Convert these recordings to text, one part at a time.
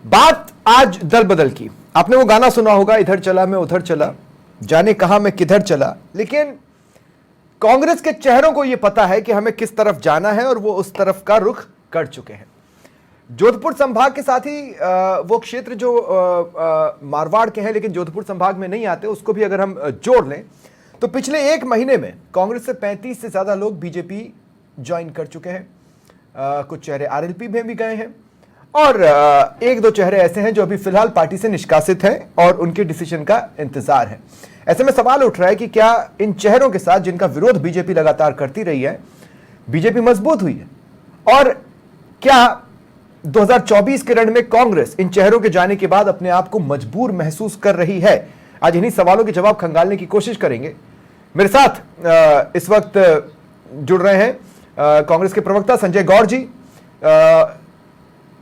बात आज दल बदल की। आपने वो गाना सुना होगा, इधर चला मैं उधर चला, जाने कहां मैं किधर चला। लेकिन कांग्रेस के चेहरों को यह पता है कि हमें किस तरफ जाना है और वो उस तरफ का रुख कर चुके हैं। जोधपुर संभाग के साथ ही वो क्षेत्र जो मारवाड़ के हैं लेकिन जोधपुर संभाग में नहीं आते, उसको भी अगर हम जोड़ लें तो पिछले एक महीने में कांग्रेस से 35 से ज्यादा लोग बीजेपी ज्वाइन कर चुके हैं। कुछ चेहरे आरएलपी में भी गए हैं और एक दो चेहरे ऐसे हैं जो अभी फिलहाल पार्टी से निष्कासित हैं और उनके डिसीजन का इंतजार है। ऐसे में सवाल उठ रहा है कि क्या इन चेहरों के साथ जिनका विरोध बीजेपी लगातार करती रही है, बीजेपी मजबूत हुई है? और क्या 2024 के रण में कांग्रेस इन चेहरों के जाने के बाद अपने आप को मजबूर महसूस कर रही है? आज इन्हीं सवालों के जवाब खंगालने की कोशिश करेंगे। मेरे साथ इस वक्त जुड़ रहे हैं कांग्रेस के प्रवक्ता संजय गौर जी,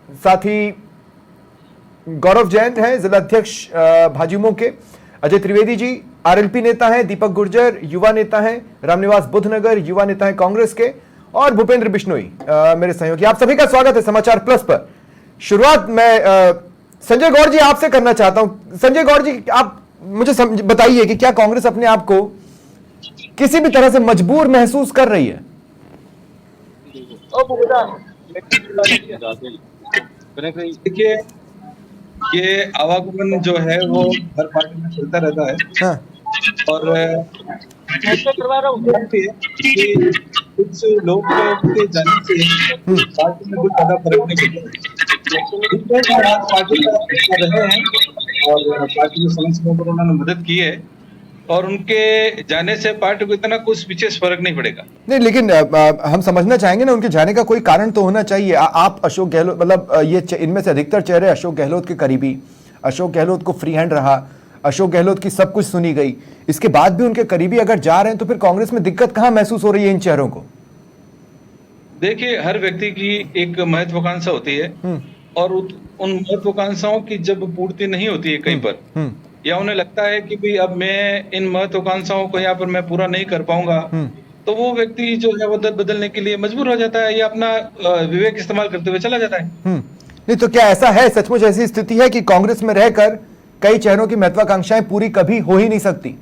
साथ ही गौरव जैन हैं जिला अध्यक्ष भाजयुमो के, अजय त्रिवेदी जी आरएलपी नेता हैं, दीपक गुर्जर युवा नेता हैं, रामनिवास बुद्धनगर युवा नेता हैं कांग्रेस के, और भूपेंद्र बिश्नोई मेरे सहयोगी। आप सभी का स्वागत है समाचार प्लस पर। शुरुआत मैं संजय गौर जी आपसे करना चाहता हूं। संजय गौर जी, आप मुझे बताइए कि क्या कांग्रेस अपने आप को किसी भी तरह से मजबूर महसूस कर रही है? देखिए, ये आवागमन जो है वो हर पार्टी में चलता रहता है। हाँ। और कि कुछ लोग के जाने से पार्टी में कुछ ज्यादा फर्क नहीं पड़ता। पार्टी का हिस्सा रहे हैं और पार्टी की समस्याओं पर उन्होंने मदद की है और उनके जाने से पार्टी को इतना कुछ विशेष फर्क नहीं पड़ेगा। नहीं, लेकिन हम समझना चाहेंगे ना, उनके जाने का कोई कारण तो होना चाहिए। आप अशोक गहलोत, मतलब ये इनमें से अधिकतर चेहरे अशोक गहलोत के करीबी, अशोक गहलोत को फ्री हैंड रहा, अशोक गहलोत की सब कुछ सुनी गई, इसके बाद भी उनके करीबी अगर जा रहे हैं तो फिर कांग्रेस में दिक्कत कहां महसूस हो रही है इन चेहरों को? देखिए, हर व्यक्ति की एक महत्वाकांक्षा होती है और उन महत्वाकांक्षाओं की जब पूर्ति नहीं होती है कहीं पर, या उन्हें लगता है कि भाई अब मैं इन महत्वाकांक्षाओं को यहाँ पर मैं पूरा नहीं कर पाऊंगा, तो वो व्यक्ति जो है वो बदलने के लिए मजबूर हो जाता है या अपना विवेक इस्तेमाल करते हुए चला जाता है। नहीं तो क्या ऐसा है, सचमुच ऐसी स्थिति है कि कांग्रेस में रहकर कई चेहरों की महत्वाकांक्षाएं पूरी कभी हो ही नहीं सकती?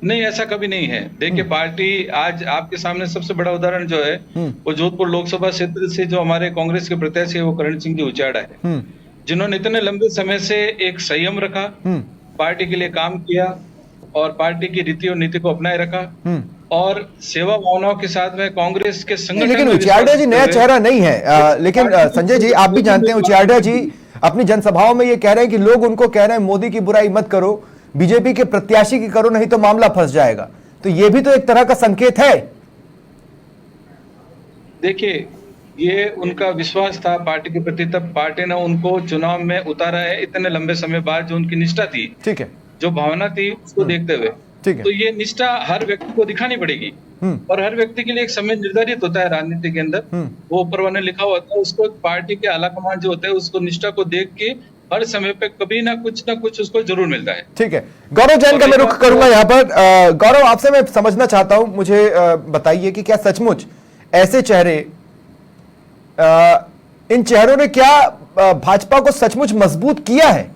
नहीं, ऐसा कभी नहीं है। देखिए, पार्टी आज आपके सामने सबसे बड़ा उदाहरण जो है वो जोधपुर लोकसभा क्षेत्र से जो हमारे कांग्रेस के प्रत्याशी है वो करण सिंह जी उचाड़ा है, जिन्होंने इतने लंबे समय से एक संयम रखा, पार्टी के लिए काम किया और पार्टी की रीति और नीति को अपनाए रखा और सेवा भावनाओं के साथ में कांग्रेस के संगठन। लेकिन उचाड़ा जी नया चेहरा नहीं है। लेकिन संजय जी, आप भी जानते हैं उचाड़ा जी अपनी जनसभाओं में ये कह रहे हैं कि लोग उनको कह रहे हैं मोदी की बुराई मत करो, बीजेपी के प्रत्याशी की करो, नहीं तो मामला फंस जाएगा। तो ये भी तो एक तरह का संकेत है। देखिए, ये उनका विश्वास था पार्टी के प्रति, तब पार्टी ने उनको चुनाव में उतारा है इतने लंबे समय बाद। जो उनकी निष्ठा थी, ठीक है, जो भावना थी, उसको देखते हुए, ठीक है, तो ये निष्ठा हर व्यक्ति को दिखानी पड़ेगी और हर व्यक्ति के लिए एक समय निर्धारित होता है राजनीति के अंदर, वो ऊपर वाले लिखा होता है, उसको पार्टी के आला कमान जो होता है उसको निष्ठा को देख के हर समय पे कभी ना कुछ उसको जरूर मिलता है। ठीक है, गौरव जैन का मैं रुख करूंगा यहाँ पर। गौरव, आपसे मैं समझना चाहता हूं, मुझे बताइए कि क्या सचमुच ऐसे चेहरे, इन चेहरों ने क्या भाजपा को सचमुच मजबूत किया है?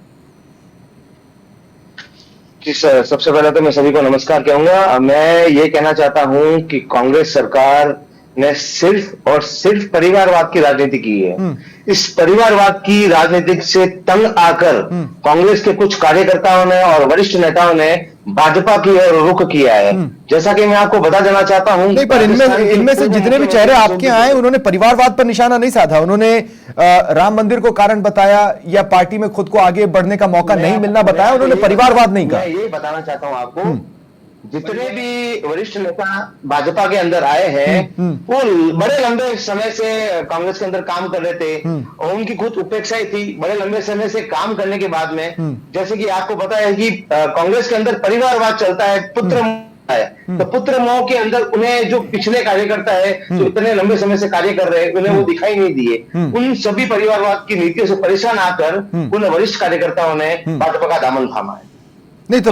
सबसे पहले तो मैं सभी को नमस्कार कहूंगा। मैं ये कहना चाहता हूं कि कांग्रेस सरकार ने सिर्फ और सिर्फ परिवारवाद की राजनीति की है। इस परिवारवाद की राजनीति से तंग आकर कांग्रेस के कुछ कार्यकर्ताओं ने और वरिष्ठ नेताओं ने भाजपा की ओर रुख किया है। जैसा कि मैं आपको बता देना चाहता हूं, नहीं, पर इनमें से जितने भी चेहरे आपके आए उन्होंने परिवारवाद पर निशाना नहीं साधा। उन्होंने राम मंदिर को कारण बताया या पार्टी में खुद को आगे बढ़ने का मौका नहीं मिलना बताया, उन्होंने परिवारवाद नहीं कहा। मैं ये बताना चाहता हूं आपको, जितने भी वरिष्ठ नेता भाजपा के अंदर आए हैं वो बड़े लंबे समय से कांग्रेस के अंदर काम कर रहे थे और उनकी खुद उपेक्षाएं थी। बड़े लंबे समय से काम करने के बाद में, जैसे कि आपको पता है कि कांग्रेस के अंदर परिवारवाद चलता है, पुत्र है, तो पुत्र मोह के अंदर उन्हें जो पिछले कार्यकर्ता है जो इतने लंबे समय से कार्य कर रहे हैं उन्हें वो दिखाई नहीं दिए। उन सभी परिवारवाद की नीतियों से परेशान आकर उन वरिष्ठ कार्यकर्ताओं ने भाजपा का दामन थामा है। नहीं तो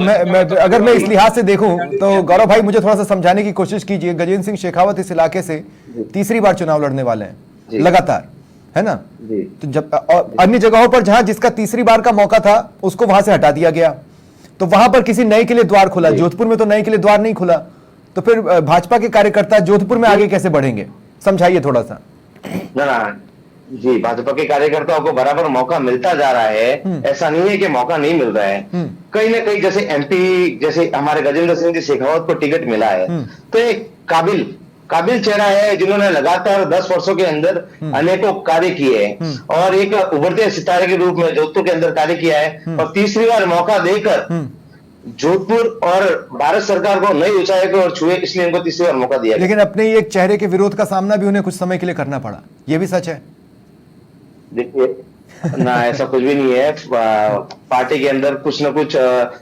अगर मैं इस लिहाज से देखूं तो गौरव भाई मुझे थोड़ा सा समझाने की कोशिश कीजिए। गजेंद्र सिंह शेखावत इस इलाके से तीसरी बार चुनाव लड़ने वाले हैं लगातार, है ना। तो जब अन्य जगहों पर जहां जिसका तीसरी बार का मौका था उसको वहां से हटा दिया गया, तो वहां पर किसी नए के लिए द्वार खुला। जोधपुर में तो नए के लिए द्वार नहीं खुला, तो फिर भाजपा के कार्यकर्ता जोधपुर में आगे कैसे बढ़ेंगे, समझाइए थोड़ा सा। ना जी, भाजपा के कार्यकर्ताओं को बराबर मौका मिलता जा रहा है, ऐसा नहीं है कि मौका नहीं मिल रहा है। कहीं ना कहीं जैसे एमपी, जैसे हमारे गजेंद्र सिंह जी शेखावत को टिकट मिला है, तो एक काबिल चेहरा है जिन्होंने लगातार 10 वर्षों के अंदर अनेकों कार्य किए हैं और एक उभरते सितारे के रूप में जोधपुर के अंदर कार्य किया है, और तीसरी बार मौका देकर जोधपुर और भारत सरकार को नई ऊंचाई को और छुए, इसलिए इनको तीसरी बार मौका दिया। लेकिन अपने एक चेहरे के विरोध का सामना भी उन्हें कुछ समय के लिए करना पड़ा, यह भी सच है। देखिए ना, ऐसा कुछ भी नहीं है। पार्टी के अंदर कुछ ना कुछ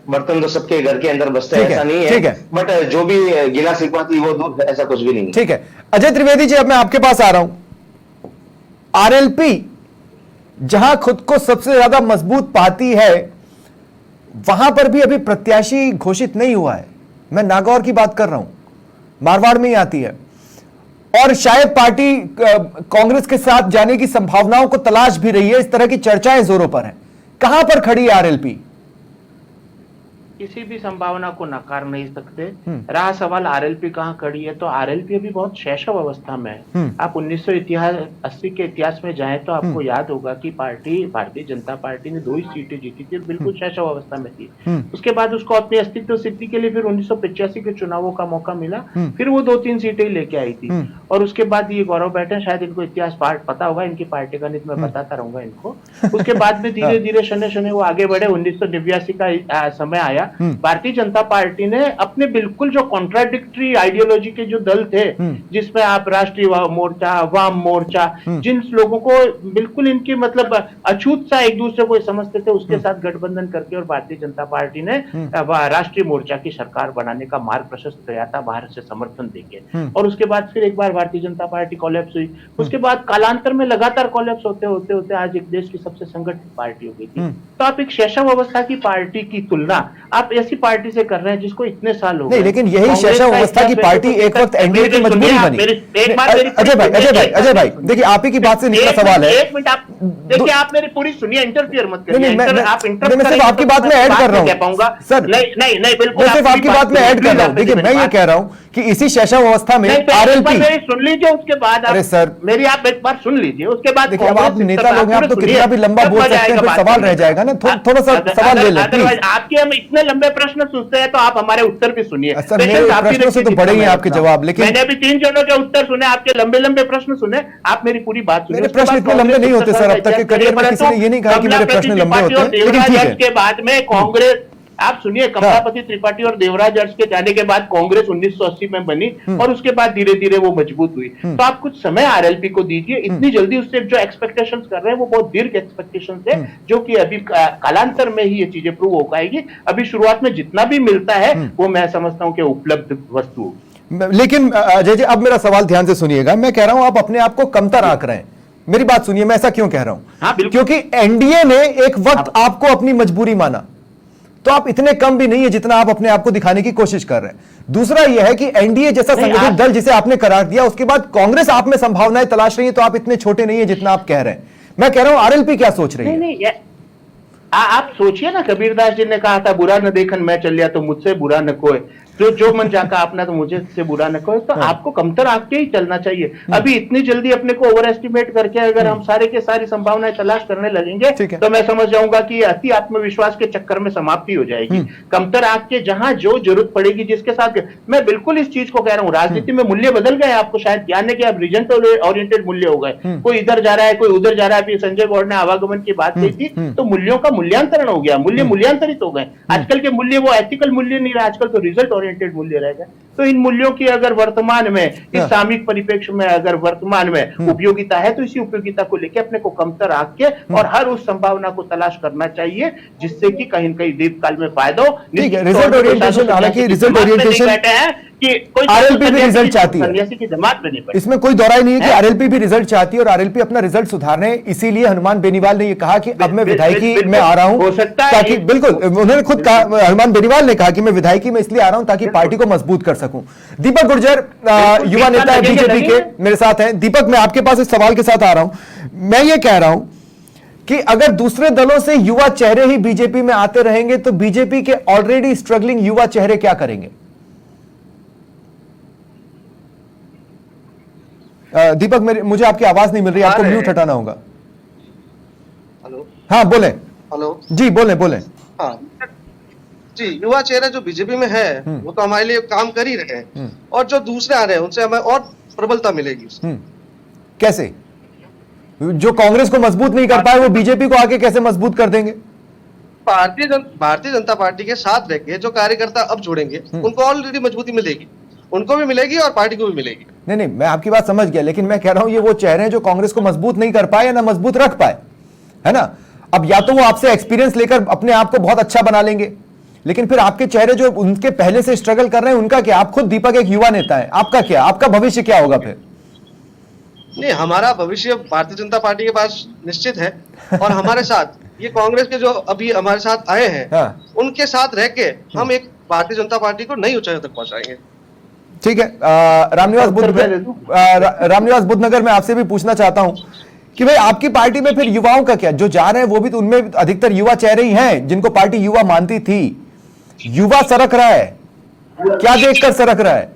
बर्तन तो सबके घर के अंदर बसते हैं, ऐसा नहीं है। बट जो भी गिला शिकवा थी वो दूर, ऐसा कुछ भी नहीं। ठीक है अजय त्रिवेदी जी, अब मैं आपके पास आ रहा हूं। आरएलपी जहां खुद को सबसे ज्यादा मजबूत पाती है, वहां पर भी अभी प्रत्याशी घोषित नहीं हुआ है। मैं नागौर की बात कर रहा हूं, मारवाड़ में ही आती है, और शायद पार्टी कांग्रेस के साथ जाने की संभावनाओं को तलाश भी रही है। इस तरह की चर्चाएं जोरों पर हैं। कहां पर खड़ी है आरएलपी? किसी भी संभावना को नकार नहीं सकते। रहा सवाल आरएलपी कहाँ खड़ी है, तो आरएलपी अभी बहुत शैशव अवस्था में है। आप 1980 के इतिहास में जाएं तो आपको याद होगा कि भारतीय जनता पार्टी ने 2 ही सीटें जीती थी, बिल्कुल शैशव अवस्था में थी। उसके बाद उसको अपनी अस्तित्व सिद्धि के लिए फिर 1985 के चुनावों का मौका मिला, फिर वो 2-3 सीटें लेके आई थी। और उसके बाद ये गौरव बैठे, शायद इनको इतिहास पता होगा, इनकी पार्टी का नहीं, मैं बताता रहूंगा इनको। उसके बाद में धीरे धीरे शने वो आगे बढ़े। 1989 का समय आया, भारतीय जनता पार्टी ने अपने बिल्कुल जो कॉन्ट्राडिक्टरी आइडियोलॉजी के जो दल थे, जिसमें आप राष्ट्रीय मोर्चा, वाम मोर्चा, जिन लोगों को बिल्कुल इनकी मतलब अछूत सा एक दूसरे को समझते थे, उसके साथ गठबंधन करके और भारतीय जनता पार्टी ने राष्ट्रीय मोर्चा की सरकार बनाने का मार्ग प्रशस्त किया था बाहर से समर्थन देके। और उसके बाद फिर एक बार भारतीय जनता पार्टी कोलैप्स हुई। उसके बाद कालांतर में लगातार कोलैप्स होते आज एक देश की सबसे संगठित पार्टी हो गई थी। तो आप एक शैशव अवस्था की पार्टी की तुलना आप ऐसी पार्टी से कर रहे हैं जिसको इतने साल हो गए। नहीं, लेकिन यही शैशव अवस्था की पार्टी एक वक्त एनडीए की मजबूरी बनी। अजय भाई देखिए, आप ही की बात से निकला सवाल है। एक मिनट आप देखिए, आप मेरी पूरी सुनिए, इंटरफियर मत करिए। आप मैं सिर्फ आपकी बात में ऐड कर रहा हूँ सर। नहीं बिल्कुल, सिर्फ आपकी बात में ऐड कर रहा हूँ। देखिए, मैं ये कह रहा हूँ कि इसी शैशव अवस्था में आरएलपी, सुन लीजिए, उसके बाद अरे सर मेरी आप एक बार सुन लीजिए, उसके बाद देखिए, अब आप नेता लोग हैं, आप तो कितना भी लंबा बोल सकते हैं, फिर सवाल रह जाएगा ना। थोड़ा सा सवाल ले लेते हैं। आपके हम इतने लंबे प्रश्न पूछते हैं तो आप हमारे उत्तर भी सुनिए। प्रश्नों से तो बड़े ही आपके जवाब, लेकिन मैंने भी 3 जनों के उत्तर सुने, आपके लंबे लंबे प्रश्न सुने। आप मेरी पूरी बात सुनिए। मेरे प्रश्न इतने लंबे नहीं होते सर, अब तक के करियर में किसी ने ये नहीं कहा कि मेरे प्रश्न लंबे होते हैं, लेकिन ठीक है। के बाद में कांग्रेस, आप सुनिए, कमलापति त्रिपाठी और देवराज अर्श के जाने के बाद कांग्रेस 1980 में बनी और उसके बाद धीरे धीरे वो मजबूत हुई। तो आप कुछ समय आरएलपी को दीजिए। इतनी जल्दी उससे जो एक्सपेक्टेशंस कर रहे हैं वो बहुत दीर्घ एक्सपेक्टेशंस है, जो कि अभी कालांतर में ही ये चीजें प्रूव हो पाएगी। अभी शुरुआत में जितना भी मिलता है वो मैं समझता हूं कि उपलब्ध वस्तु। लेकिन अजय जी, अब मेरा सवाल ध्यान से सुनिएगा। मैं कह रहा हूं आप अपने आप को कमतर आंक रहे हैं। मेरी बात सुनिए, मैं ऐसा क्यों कह रहा हूं? क्योंकि एनडीए ने एक वक्त आपको अपनी मजबूरी माना, तो आप इतने कम भी नहीं है जितना आप अपने आप को दिखाने की कोशिश कर रहे हैं। दूसरा यह है कि एनडीए जैसा संगठित दल जिसे आपने करार दिया, उसके बाद कांग्रेस आप में संभावनाएं तलाश रही है, तो आप इतने छोटे नहीं है जितना आप कह रहे हैं। मैं कह रहा हूं आरएलपी क्या सोच रही है? नहीं, आप सोचिए ना, कबीरदास जी ने कहा था, बुरा न देखन मैं चल लिया तो मुझसे बुरा न कोई, जो मन जाका अपना तो मुझे से बुरा न कोई। तो आपको कमतर आके ही चलना चाहिए। अभी इतनी जल्दी अपने को ओवर एस्टिमेट करके अगर हम सारे के सारी संभावनाएं तलाश करने लगेंगे तो मैं समझ जाऊंगा कि अति आत्मविश्वास के चक्कर में समाप्ति हो जाएगी। कमतर आके जहां जो जरूरत पड़ेगी, जिसके साथ मैं बिल्कुल इस चीज को कह रहा हूँ, राजनीति में मूल्य बदल गए। आपको शायद ध्यान है कि अब रिजल्ट ओरिएंटेड मूल्य हो गए, कोई इधर जा रहा है, कोई उधर जा रहा है। अभी संजय गौड़ ने आवागमन की बात की थी, तो मूल्यों का मूल्यांतरण हो गया, मूल्य मूल्यांतरित हो गए। आजकल के मूल्य वो एथिकल मूल्य नहीं रहा, आजकल तो रिजल्ट ओरिएंटेड मूल्य रह गए। तो इन मूल्यों की अगर वर्तमान में इस सामयिक परिप्रेक्ष्य में अगर वर्तमान में उपयोगिता है, तो इसी उपयोगिता को लेकर अपने को कमतर आंक के और हर उस संभावना को तलाश करना चाहिए जिससे कि कहीं न कहीं दीर्घकाल में फायदा हो। रिजल्ट ओरिएंटेशन, हालांकि रिजल्ट ओरिएंटेशन बैठे हैं आरएलपी भी रिजल्ट चाहती है, सन्यासी की जमात में नहीं पड़ी। इसमें कोई दौरा ही नहीं है कि आरएलपी भी रिजल्ट चाहती है और आरएलपी अपना रिजल्ट सुधारने, इसीलिए हनुमान बेनीवाल ने ये कहा कि अब मैं विधायकी में आ रहा हूं, हो सकता है ताकि बिल्कुल उन्होंने खुद कहा, हनुमान बेनीवाल ने कहा कि मैं विधायकी में इसलिए आ रहा हूं ताकि पार्टी को मजबूत कर सकूं। दीपक गुर्जर युवा नेता है बीजेपी के, मेरे साथ हैं। दीपक, मैं आपके पास इस सवाल के साथ आ रहा हूं। मैं ये कह रहा हूं कि अगर दूसरे दलों से युवा चेहरे ही बीजेपी में आते रहेंगे तो बीजेपी के ऑलरेडी स्ट्रगलिंग युवा चेहरे क्या करेंगे? दीपक, मुझे आपकी आवाज नहीं मिल रही, आपको म्यूट हटाना होगा। हेलो, हाँ बोले। हेलो जी बोले बोले। हाँ जी, युवा चेहरे जो बीजेपी में है वो तो हमारे लिए काम कर ही रहे हैं, और जो दूसरे आ रहे हैं उनसे हमें और प्रबलता मिलेगी। कैसे? जो कांग्रेस को मजबूत नहीं कर पाए वो बीजेपी को आगे कैसे मजबूत कर देंगे? भारतीय जनता पार्टी के साथ रह के जो कार्यकर्ता अब जोड़ेंगे उनको ऑलरेडी मजबूती मिलेगी, उनको भी मिलेगी और पार्टी को भी मिलेगी। नहीं, मैं आपकी बात समझ गया, लेकिन मैं कह रहा हूं ये वो चेहरे हैं जो कांग्रेस को मजबूत नहीं कर पाए या ना मजबूत रख पाए, है ना? अब या तो वो आपसे एक्सपीरियंस लेकर अपने आप को बहुत अच्छा बना लेंगे, लेकिन फिर आपके चेहरे जो उनके पहले से स्ट्रगल कर रहे हैं उनका क्या? आप खुद दीपक एक युवा नेता है, आपका क्या, आपका भविष्य क्या होगा फिर? नहीं, हमारा भविष्य भारतीय जनता पार्टी के पास निश्चित है, और हमारे साथ ये कांग्रेस के जो अभी हमारे साथ आए हैं उनके साथ रह के हम एक भारतीय जनता पार्टी को नई ऊंचाइयों तक पहुंचाएंगे। ठीक है। रामनिवास बुद्धनगर में आपसे भी पूछना चाहता हूं कि भाई आपकी पार्टी में फिर युवाओं का क्या? जो जा रहे हैं वो भी तो उनमें अधिकतर युवा चेहरे ही हैं जिनको पार्टी युवा मानती थी। युवा सरक रहा है, क्या देखकर सरक रहा है?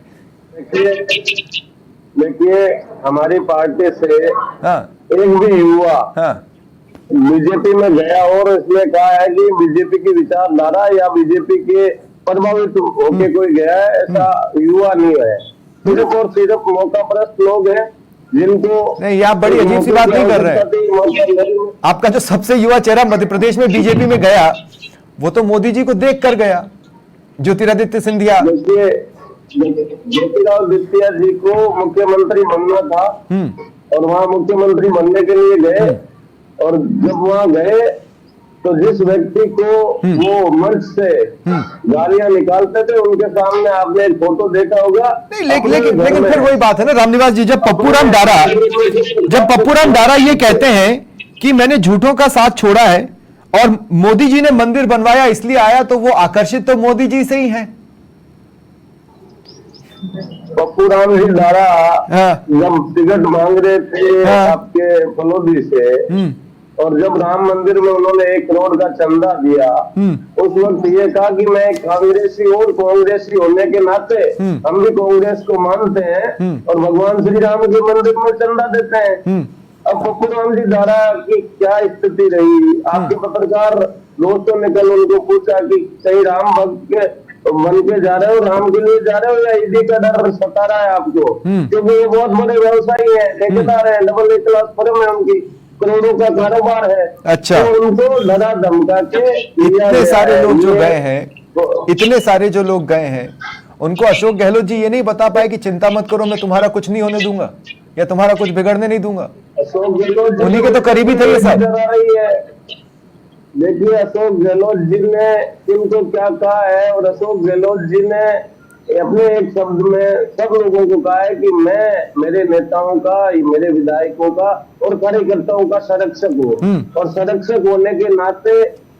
देखिए, हमारी पार्टी से एक भी युवा बीजेपी में गया और इसने कहा है कि बीजेपी की विचारधारा या बीजेपी के प्रभावित होके कोई गया है, ऐसा युवा नहीं है। सिर्फ और सिर्फ मौका परस्त लोग हैं जिनको नहीं, आप बड़ी अजीब सी बात नहीं कर रहे हैं। आपका जो सबसे युवा चेहरा मध्य प्रदेश में बीजेपी में गया वो तो मोदी जी को देख कर गया, ज्योतिरादित्य सिंधिया। देखिए, ज्योतिरादित्य जी को मुख्यमंत्री बनना था और वहाँ मुख्यमंत्री बनने के लिए गए, और जब वहाँ गए तो जिस व्यक्ति को वो मंच से गालियां निकालते थे उनके सामने आपने एक फोटो देखा होगा। नहीं, लेकिन फिर वही बात है ना रामनिवास जी, जब पप्पूराम डारा ये कहते हैं कि मैंने झूठों का साथ छोड़ा है और मोदी जी ने मंदिर बनवाया इसलिए आया, तो वो आकर्षित तो मोदी जी से ही है। पप्पूराम जी डारा जब टिकट मांग रहे थे आपके फलोदी से, और जब राम मंदिर में उन्होंने 1 करोड़ का चंदा दिया, उस वक्त ये कहा कि मैं कांग्रेसी और कांग्रेसी होने के नाते हम भी कांग्रेस को मानते हैं और भगवान श्री राम के मंदिर में चंदा देते हैं। अब पप्पूराम जी डारा की क्या स्थिति रही? आपके पत्रकार दोस्तों ने कल उनको पूछा कि कहीं राम भक्त बन के जा रहे हो, राम के लिए जा रहे हो, या ईडी का डर सता रहा है आपको? क्योंकि ये बहुत बड़े व्यवसायी है, ठेकेदार है, डबल ए क्लास फर्म है, उनकी करोड़ों का कारोबार है। अच्छा, तो उनको डरा धमका के इतने सारे लोग जो गए हैं, इतने सारे जो लोग गए हैं, उनको अशोक गहलोत जी ये नहीं बता पाए कि चिंता मत करो, मैं तुम्हारा कुछ नहीं होने दूंगा या तुम्हारा कुछ बिगड़ने नहीं दूंगा? अशोक गहलोत उन्हीं के तो करीबी थे ये सब। देखिए, अशोक गहलोत जी ने इनको क्या कहा है, और अशोक गहलोत जी ने अपने एक शब्द में सब लोगों को कहा है कि मैं मेरे नेताओं का, मेरे विधायकों का और कार्यकर्ताओं का संरक्षक हूँ, और संरक्षक होने के नाते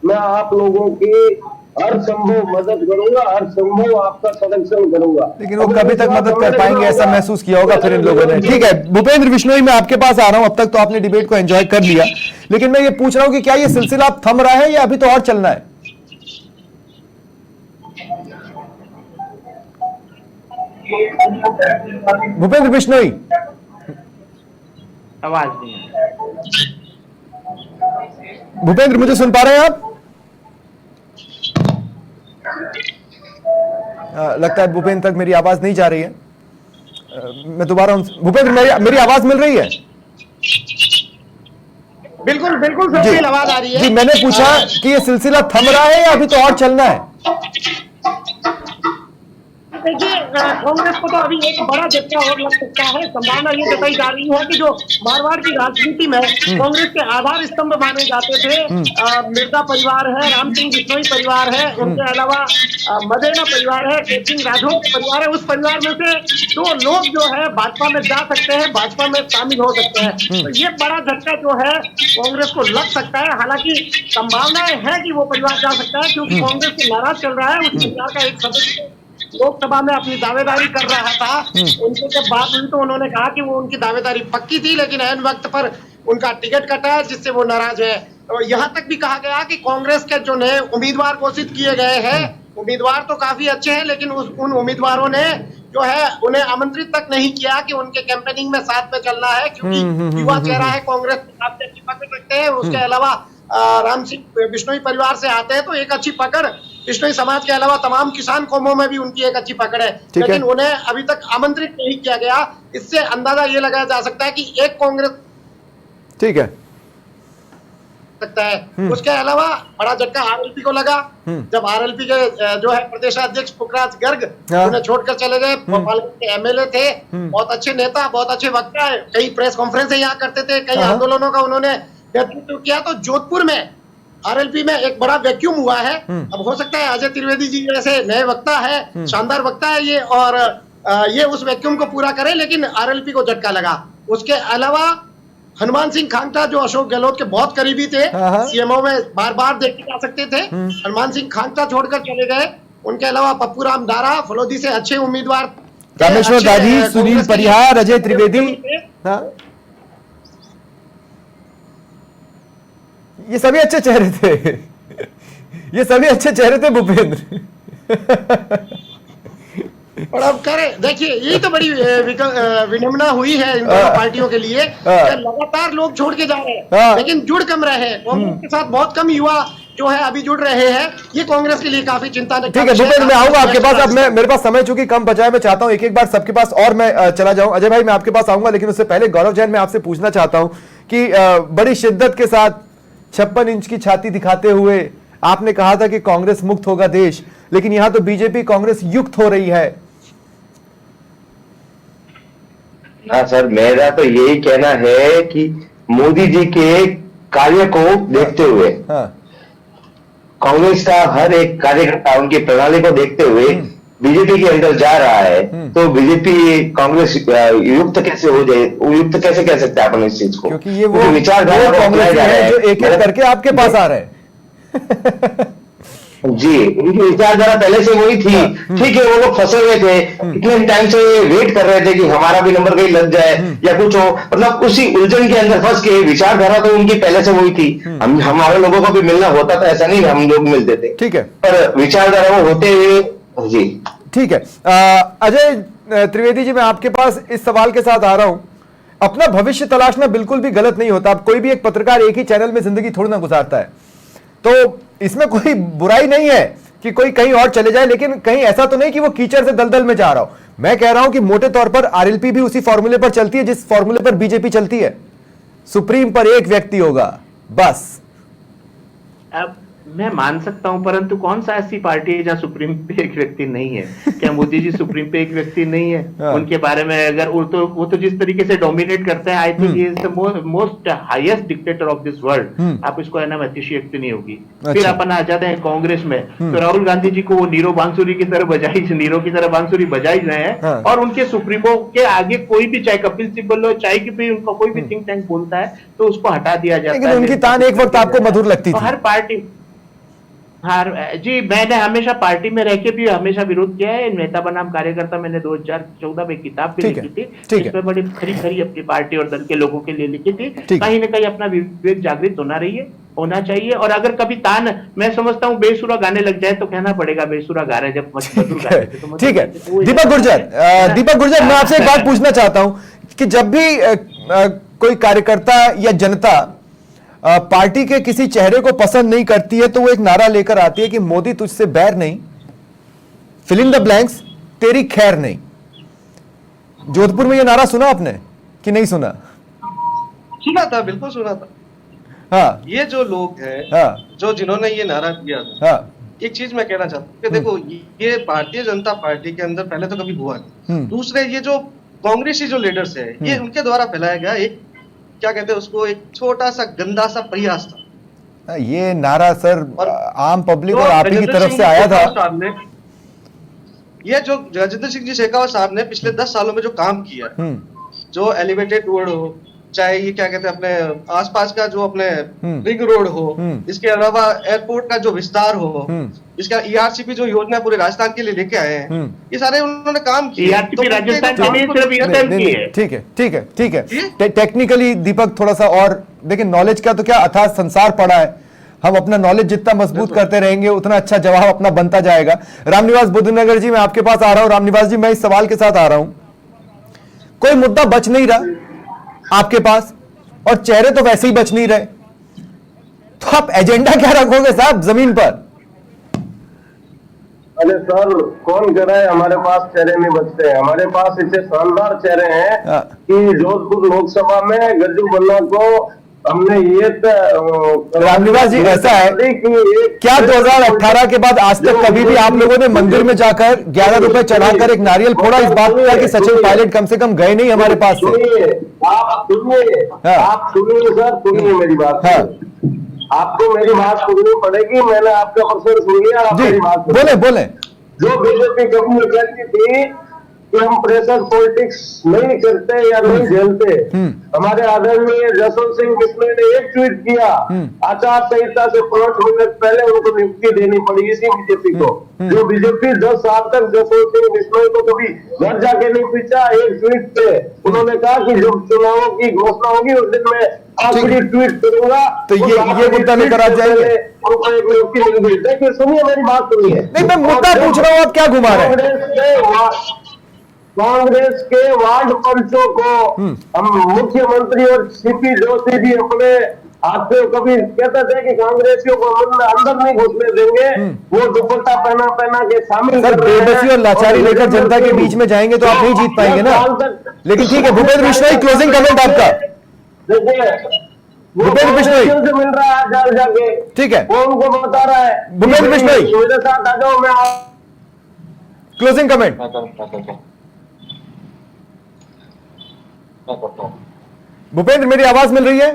मैं आप लोगों की हर संभव मदद करूंगा, हर संभव आपका संरक्षण करूंगा। लेकिन वो कभी तक मदद कर पाएंगे ऐसा महसूस किया होगा फिर इन लोगों ने। ठीक है, भूपेंद्र बिश्नोई, मैं आपके पास आ रहा हूं। अब तक तो आपने डिबेट को एंजॉय कर लिया, लेकिन मैं ये पूछ रहा हूं कि क्या ये सिलसिला थम रहा है या अभी तो और चलना है? भूपेंद्र बिश्नोई, आवाज नहीं है। भूपेंद्र, मुझे सुन पा रहे हैं आप? लगता है भूपेंद्र तक मेरी आवाज नहीं जा रही है। मैं दोबारा भूपेंद्र, मेरी आवाज मिल रही है? बिल्कुल बिल्कुल सर, आवाज आ रही है जी, मैंने पूछा कि ये सिलसिला थम रहा है या अभी तो और चलना है? देखिए कांग्रेस को तो अभी एक बड़ा झटका और लग सकता है। संभावना ये जताई जा रही है कि जो मारवाड़ की राजनीति में कांग्रेस के आधार स्तंभ माने जाते थे, मिर्जा परिवार है, राम सिंह बिश्नोई परिवार है, उनके अलावा मदेना परिवार है, के सिंह राठौर परिवार है, उस परिवार में से 2 लोग जो है भाजपा में जा सकते हैं, भाजपा में शामिल हो सकते हैं। तो ये बड़ा झटका जो है कांग्रेस को लग सकता है। हालांकि संभावनाएं है कि वो परिवार जा सकता है, क्योंकि कांग्रेस से नाराज चल रहा है। उस परिवार का एक सदस्य लोकसभा में अपनी दावेदारी कर रहा था, उनसे जब बात हुई तो उन्होंने कहा कि वो उनकी दावेदारी पक्की थी, लेकिन ऐन वक्त पर उनका टिकट कटा है, जिससे वो नाराज है। तो यहाँ तक भी कहा गया कि कांग्रेस के जो नए उम्मीदवार घोषित किए गए हैं, उम्मीदवार तो काफी अच्छे हैं, लेकिन उन उम्मीदवारों ने जो है उन्हें आमंत्रित तक नहीं किया कि उनके कैंपेनिंग में साथ में चलना है, क्योंकि युवा चेहरा है, कांग्रेस काफी अच्छी पकड़ रखते हैं। उसके अलावा राम सिंह बिश्नोई परिवार से आते हैं, तो एक अच्छी पकड़ बिश्नोई समाज के अलावा तमाम किसान कौमों में भी उनकी एक अच्छी पकड़ है, लेकिन उन्हें अभी तक आमंत्रित नहीं किया गया। इससे अंदाजा ये लगाया जा सकता है कि एक कांग्रेस ठीक है सकता है। उसके अलावा बड़ा झटका आरएलपी को लगा, जब आरएलपी के जो है प्रदेशाध्यक्ष पुखराज गर्ग उन्हें छोड़कर चले गए। भोपाल के एमएलए थे, बहुत अच्छे नेता, बहुत अच्छे वक्ता है, कई प्रेस कॉन्फ्रेंस यहाँ करते थे, कई आंदोलनों का उन्होंने नेतृत्व किया। तो जोधपुर में आरएलपी में एक बड़ा वैक्यूम हुआ है। अब हो सकता है अजय त्रिवेदी जी जैसे नए वक्ता है, शानदार वक्ता है ये, और ये उस वैक्यूम को पूरा करे, लेकिन आरएलपी को झटका लगा। उसके अलावा हनुमान सिंह खांगटा जो अशोक गहलोत के बहुत करीबी थे, सीएमओ में बार बार देखे जा सकते थे, हनुमान सिंह खांगटा छोड़कर चले गए। उनके अलावा पप्पू राम दारा फलोदी से अच्छे उम्मीदवार, रामेश्वर दाजी, सुनील परिहार, अजय त्रिवेदी, ये सभी अच्छे चेहरे थे। ये सभी अच्छे चेहरे थे भूपेंद्र। और अब करें, देखिए यही तो बड़ी विडंबना हुई है इन दोनों पार्टियों के लिए, लगातार लोग छोड़ के जा रहे हैं, लेकिन जुड़ कम रहे हैं। कांग्रेस के साथ बहुत कम युवा जो है अभी जुड़ रहे हैं, ये कांग्रेस के लिए काफी चिंता। ठीक है भूपेंद्र, मैं आऊंगा आपके पास। अब मेरे पास समय चूंकि कम बचा है, मैं चाहता हूं एक बार सबके पास और मैं चला जाऊं। अजय भाई मैं आपके पास आऊंगा, लेकिन उससे पहले गौरव जैन मैं आपसे पूछना चाहता हूं कि बड़ी शिद्दत के साथ 56 इंच की छाती दिखाते हुए आपने कहा था कि कांग्रेस मुक्त होगा देश, लेकिन यहां तो बीजेपी कांग्रेस युक्त हो रही है। हाँ सर, मेरा तो यही कहना है कि मोदी जी के कार्य को देखते हुए, कांग्रेस का हर एक कार्यकर्ता उनकी प्रणाली को देखते हुए बीजेपी के अंदर जा रहा है, तो बीजेपी कांग्रेस युक्त कैसे हो जाए, युक्त कैसे कह सकते हैं अपन इस चीज को, क्योंकि ये वो विचारधारा कांग्रेस है जो एक एक करके आपके पास आ रहे हैं। जी, उनकी विचारधारा पहले से वही थी। ठीक है, वो लोग फंसे हुए थे, इतने टाइम से वेट कर रहे थे कि हमारा भी नंबर कहीं लग जाए या कुछ हो, मतलब उसी उलझन के अंदर फंस के। विचारधारा तो उनकी पहले से वही थी। हम हमारे लोगों को भी मिलना होता था, ऐसा नहीं हम लोग मिलते थे, ठीक है, पर विचारधारा वो होते हुए। जी ठीक है। अजय त्रिवेदी जी, मैं आपके पास इस सवाल के साथ आ रहा हूं। अपना भविष्य तलाशना बिल्कुल भी गलत नहीं होता। अब कोई भी एक पत्रकार एक ही चैनल में जिंदगी थोड़ी ना गुजारता है, तो इसमें कोई बुराई नहीं है कि कोई कहीं और चले जाए, लेकिन कहीं ऐसा तो नहीं कि वो कीचड़ से दलदल में जा रहा हो। मैं कह रहा हूं कि मोटे तौर पर आरएलपी भी उसी फॉर्मूले पर चलती है जिस फॉर्मूले पर बीजेपी चलती है। सुप्रीम पर एक व्यक्ति होगा बस। अब मैं मान सकता हूं, परंतु कौन सा ऐसी पार्टी है जहां सुप्रीम पे एक व्यक्ति नहीं है? क्या मोदी जी सुप्रीम पे एक व्यक्ति नहीं है? उनके बारे में अगर वो तो जिस तरीके से डोमिनेट करते हैं, I think he is the most highest dictator of this world. आप इसको है ना अतिशयोक्ति नहीं होगी। फिर अपन आ जाते हैं कांग्रेस में, तो राहुल गांधी जी को वो नीरो बांसुरी की तरह बांसुरी बजाई रहे हैं, और उनके सुप्रीमो के आगे कोई भी, चाहे कपिल सिब्बल हो, चाहे कि भी उनका कोई भी थिंक टैंक बोलता है तो उसको हटा दिया जाता है। उनकी तान एक वक्त आपको मधुर लगती थी। हर पार्टी, हाँ जी, मैंने हमेशा पार्टी में रह के भी हमेशा विरोध किया है। नेता बनाम कार्यकर्ता मैंने 2014 में किताब भी लिखी थी, जिसमें बड़ी खरी अपनी पार्टी और दल के लोगों के लिए लिखी थी। कहीं ना कहीं अपना विवेक जागृत होना चाहिए। और अगर कभी तान, मैं समझता हूँ, बेसुरा गाने लग जाए तो कहना पड़ेगा बेसुरा गा रहे, जब मधुर गा रहे थे। ठीक है, दीपक गुर्जर, मैं आपसे एक बात पूछना चाहता हूं कि जब भी कोई कार्यकर्ता या जनता पार्टी के किसी चेहरे को पसंद नहीं करती है, तो वो एक नारा लेकर आती है कि मोदी तुझसे बैर नहीं, फिल इन द ब्लैंक्स, तेरी खैर नहीं। जोधपुर में ये नारा सुना आपने कि नहीं सुना? सुना था, बिल्कुल सुना था। हाँ, ये जो लोग हैं, हाँ, जो जिन्होंने ये नारा दिया था, हाँ, एक चीज मैं कहना चाहता हूँ कि देखो, ये भारतीय जनता पार्टी के अंदर पहले तो कभी हुआ नहीं। दूसरे, ये जो कांग्रेसी जो लीडर्स है, ये उनके द्वारा फैलाया गया एक, क्या कहते हैं उसको, एक छोटा सा गंदा सा प्रयास था। ये नारा सर आम पब्लिक और आप ही की तरफ से आया था। ये जो गजेंद्र सिंह जी शेखावत साहब ने पिछले 10 सालों में जो काम किया, जो एलिवेटेड रोड हो, चाहे ये क्या कहते हैं अपने आसपास का जो अपने रिंग रोड हो, इसके अलावा एयरपोर्ट का जो विस्तार हो, इसका ईआरसीपी जो योजना पूरे राजस्थान के लिए लेके आए हैं, ये सारे उन्होंने काम किए। ठीक है, ठीक है, ठीक है। टेक्निकली दीपक थोड़ा सा और देखिए, नॉलेज का तो क्या अथाह संसार पड़ा है, हम अपना नॉलेज जितना मजबूत करते रहेंगे उतना अच्छा जवाब अपना बनता जाएगा। रामनिवास बुद्धनगर जी, मैं आपके पास आ रहा हूं। रामनिवास जी, मैं इस सवाल के साथ आ रहा हूं, कोई मुद्दा बच नहीं रहा आपके पास और चेहरे तो वैसे ही बच नहीं रहे, तो आप एजेंडा क्या रखोगे साहब जमीन पर? अरे सर, कौन कह रहा है हमारे पास चेहरे नहीं बचते हैं? हमारे पास इतने शानदार चेहरे हैं कि जोधपुर लोकसभा में गज्जू बन्ना को हमने ये रामनिवास जी, ऐसा है क्या 2018 के बाद आज तक कभी भी आप लोगों ने मंदिर में जाकर 11 रुपए चढ़ाकर एक नारियल फोड़ा इस बात का कि सचिन पायलट कम से कम गए नहीं हमारे पास से? आप सुनिए सर, सुनिए मेरी बात। आपको मेरी बात सुननी पड़ेगी, मैंने आपका प्रश्न सुन लिया, आप मेरी बात बोले बोले। जो बीजेपी गवर्नमेंट कहती थी कि हम प्रेशर पॉलिटिक्स नहीं करते या नहीं झेलते, हमारे आदरणीय जसवंत सिंह बिश्नोई ने एक ट्वीट किया, आचार संहिता से 5 मिनट पहले उनको नियुक्ति देनी पड़ी इसी बीजेपी को। जो बीजेपी 10 साल तक जसवंत सिंह बिश्नोई को कभी घर जाके नहीं पूछा, एक ट्वीट पे उन्होंने कहा कि जब चुनावों की घोषणा होगी उस दिन मैं आखिरी ट्वीट करूंगा। तो ये मुद्दा लेकर आ जाएंगे। उनको एक नियुक्ति मिल गई। देखिए, सुनिए मेरी बात, सुनिए। नहीं, मैं मुद्दा पूछ रहा हूँ, आप क्या घुमा रहे हैं? कांग्रेस के वार्ड पंचों को हम मुख्यमंत्री और सीपी जोशी जी अपने हाथ से कभी कहते थे कि कांग्रेसियों को अंदर नहीं घुसने देंगे, वो दुपट्टा पहना पहना के शामिल। सर, बेबसी और लाचारी लेकर जनता के बीच में जाएंगे तो आप नहीं जीत पाएंगे ना। लेकिन ठीक है, भूपेंद्र बिश्नोई, क्लोजिंग कमेंट आपका। देखिए, भूपेंद्र बिश्नोई से मिल रहा है जा जाके, ठीक है, वो उनको बता रहा है। भूपेंद्र बिश्नोई मेरे साथ आ जाओ, मैं क्लोजिंग कमेंट। भूपेंद्र, मेरी आवाज मिल रही है?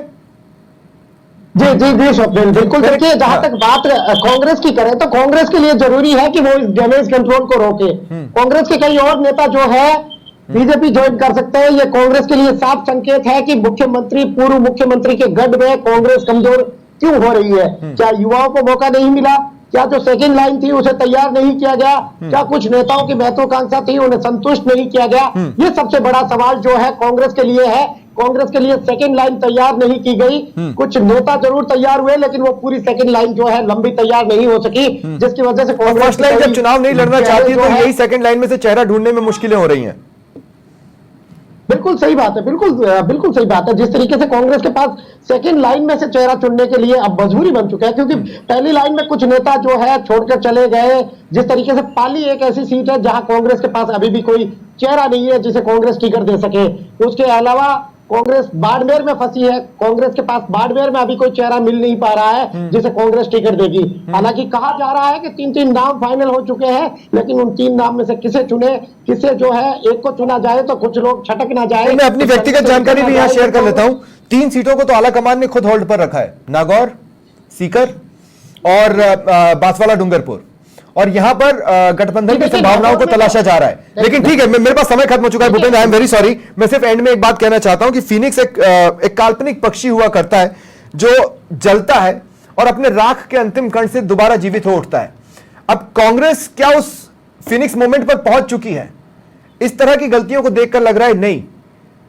जी जी जी स्वप्निल, बिल्कुल। देखिए, जहां तक बात कांग्रेस की करें तो कांग्रेस के लिए जरूरी है कि वो इस डैमेज कंट्रोल को रोके। कांग्रेस के कई और नेता जो है बीजेपी ज्वाइन कर सकते हैं। ये कांग्रेस के लिए साफ संकेत है कि मुख्यमंत्री, पूर्व मुख्यमंत्री के गढ़ में कांग्रेस कमजोर क्यों हो रही है। क्या युवाओं को मौका नहीं मिला? क्या जो सेकंड लाइन थी उसे तैयार नहीं किया गया? क्या कुछ नेताओं की महत्वाकांक्षा थी उन्हें संतुष्ट नहीं किया गया? ये सबसे बड़ा सवाल जो है कांग्रेस के लिए है। कांग्रेस के लिए सेकंड लाइन तैयार नहीं की गई। कुछ नेता जरूर तैयार हुए, लेकिन वो पूरी सेकंड लाइन जो है लंबी तैयार नहीं हो सकी, जिसकी वजह से फर्स्ट लाइन जब चुनाव नहीं लड़ना चाहती है तो यही सेकंड लाइन में से चेहरा ढूंढने में मुश्किलें हो रही हैं। बिल्कुल सही बात है, बिल्कुल सही बात है। जिस तरीके से कांग्रेस के पास सेकंड लाइन में से चेहरा चुनने के लिए अब मजबूरी बन चुका है, क्योंकि पहली लाइन में कुछ नेता जो है छोड़कर चले गए। जिस तरीके से पाली एक ऐसी सीट है जहां कांग्रेस के पास अभी भी कोई चेहरा नहीं है जिसे कांग्रेस टिकट दे सके। उसके अलावा कांग्रेस बाड़मेर में फंसी है, कांग्रेस के पास बाड़मेर में अभी कोई चेहरा मिल नहीं पा रहा है जिसे कांग्रेस टिकट देगी। हालांकि कहा जा रहा है कि 3 नाम फाइनल हो चुके हैं, लेकिन उन 3 नाम में से किसे चुने, किसे जो है एक को चुना जाए तो कुछ लोग छटक ना जाए। मैं अपनी व्यक्तिगत जानकारी भी यहाँ शेयर कर लेता हूँ। 3 सीटों को तो आला कमान ने खुद होल्ड पर रखा है, नागौर, सीकर और बांसवाड़ा डूंगरपुर, और यहां पर गठबंधन की संभावनाओं को तलाशा जा रहा है। लेकिन ठीक है, मेरे पास समय खत्म हो चुका है Bhupendra, I am very sorry. मैं सिर्फ एंड में एक बात कहना चाहता हूं कि फीनिक्स एक काल्पनिक पक्षी हुआ करता है जो जलता है और अपने राख के अंतिम कण से दोबारा जीवित हो उठता है। अब कांग्रेस क्या उस फीनिक्स मोमेंट पर पहुंच चुकी है? इस तरह की गलतियों को देखकर लग रहा है नहीं,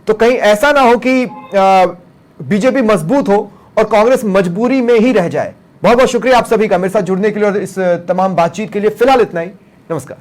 तो कहीं ऐसा ना हो कि बीजेपी मजबूत हो और कांग्रेस मजबूरी में ही रह जाए। बहुत बहुत शुक्रिया आप सभी का मेरे साथ जुड़ने के लिए और इस तमाम बातचीत के लिए। फिलहाल इतना ही, नमस्कार।